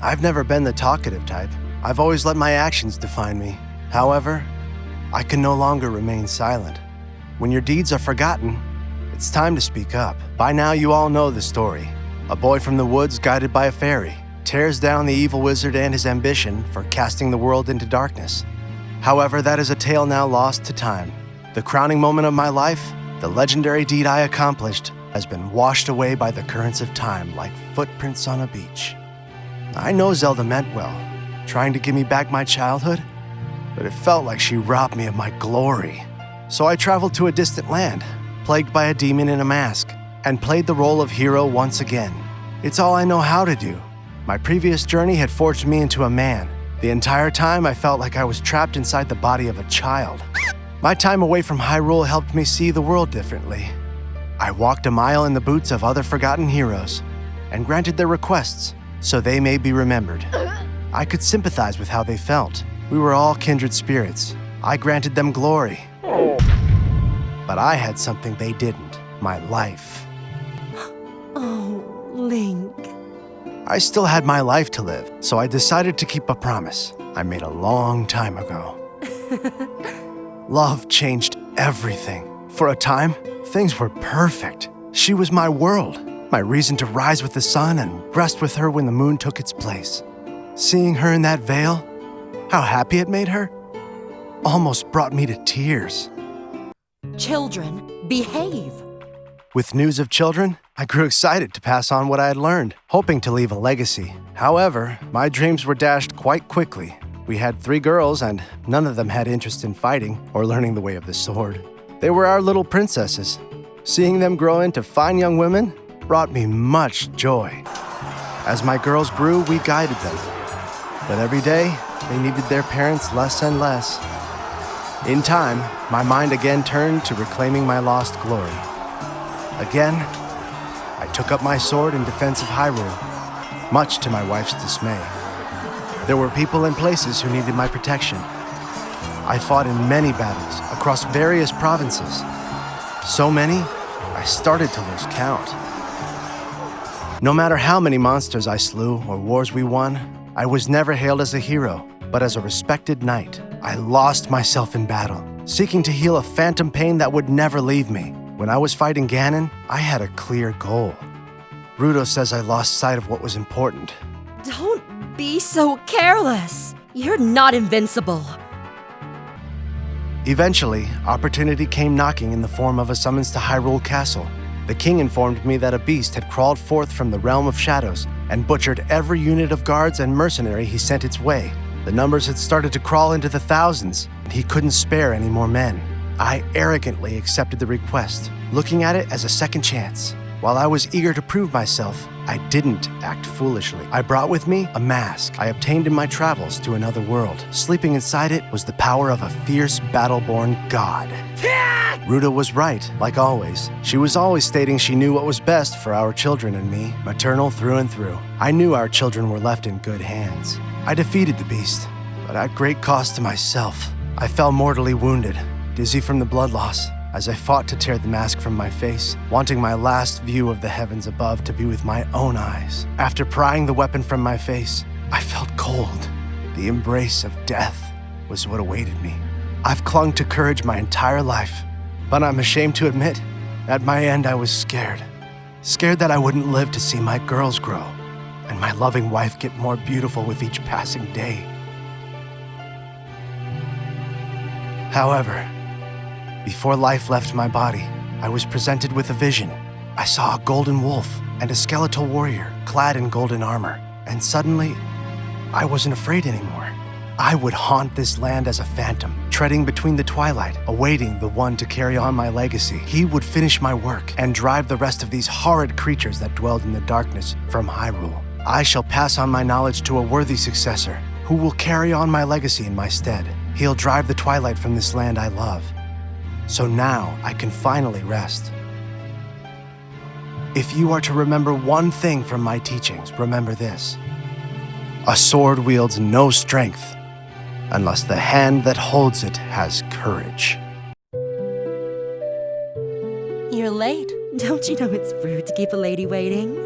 I've never been the talkative type. I've always let my actions define me. However, I can no longer remain silent. When your deeds are forgotten, it's time to speak up. By now, you all know the story. A boy from the woods, guided by a fairy, tears down the evil wizard and his ambition for casting the world into darkness. However, that is a tale now lost to time. The crowning moment of my life, the legendary deed I accomplished, has been washed away by the currents of time like footprints on a beach. I know Zelda meant well, trying to give me back my childhood, but it felt like she robbed me of my glory. So I traveled to a distant land, plagued by a demon in a mask, and played the role of hero once again. It's all I know how to do. My previous journey had forged me into a man. The entire time I felt like I was trapped inside the body of a child. My time away from Hyrule helped me see the world differently. I walked a mile in the boots of other forgotten heroes and granted their requests so they may be remembered. I could sympathize with how they felt. We were all kindred spirits. I granted them glory. But I had something they didn't, my life. Oh, Link. I still had my life to live, so I decided to keep a promise I made a long time ago. Love changed everything. For a time, things were perfect. She was my world, my reason to rise with the sun and rest with her when the moon took its place. Seeing her in that veil, how happy it made her, almost brought me to tears. Children, behave. With news of children, I grew excited to pass on what I had learned, hoping to leave a legacy. However, my dreams were dashed quite quickly. We had 3 girls, and none of them had interest in fighting or learning the way of the sword. They were our little princesses. Seeing them grow into fine young women brought me much joy. As my girls grew, we guided them. But every day, they needed their parents less and less. In time, my mind again turned to reclaiming my lost glory. Again, I took up my sword in defense of Hyrule, much to my wife's dismay. There were people and places who needed my protection. I fought in many battles across various provinces. So many, I started to lose count. No matter how many monsters I slew or wars we won, I was never hailed as a hero, but as a respected knight. I lost myself in battle, seeking to heal a phantom pain that would never leave me. When I was fighting Ganon, I had a clear goal. Rudo says I lost sight of what was important. Don't be so careless. You're not invincible. Eventually, opportunity came knocking in the form of a summons to Hyrule Castle. The king informed me that a beast had crawled forth from the realm of shadows and butchered every unit of guards and mercenary he sent its way. The numbers had started to crawl into the thousands, and he couldn't spare any more men. I arrogantly accepted the request, looking at it as a second chance. While I was eager to prove myself, I didn't act foolishly. I brought with me a mask I obtained in my travels to another world. Sleeping inside it was the power of a fierce, battle-born god. Ruda was right, like always. She was always stating she knew what was best for our children and me, maternal through and through. I knew our children were left in good hands. I defeated the beast, but at great cost to myself. I fell mortally wounded, dizzy from the blood loss, as I fought to tear the mask from my face, wanting my last view of the heavens above to be with my own eyes. After prying the weapon from my face, I felt cold. The embrace of death was what awaited me. I've clung to courage my entire life, but I'm ashamed to admit, at my end I was scared. Scared that I wouldn't live to see my girls grow, and my loving wife get more beautiful with each passing day. However, before life left my body, I was presented with a vision. I saw a golden wolf and a skeletal warrior clad in golden armor, and suddenly, I wasn't afraid anymore. I would haunt this land as a phantom, treading between the twilight, awaiting the one to carry on my legacy. He would finish my work and drive the rest of these horrid creatures that dwelled in the darkness from Hyrule. I shall pass on my knowledge to a worthy successor, who will carry on my legacy in my stead. He'll drive the twilight from this land I love. So now I can finally rest. If you are to remember one thing from my teachings, remember this. A sword wields no strength unless the hand that holds it has courage. You're late. Don't you know it's rude to keep a lady waiting?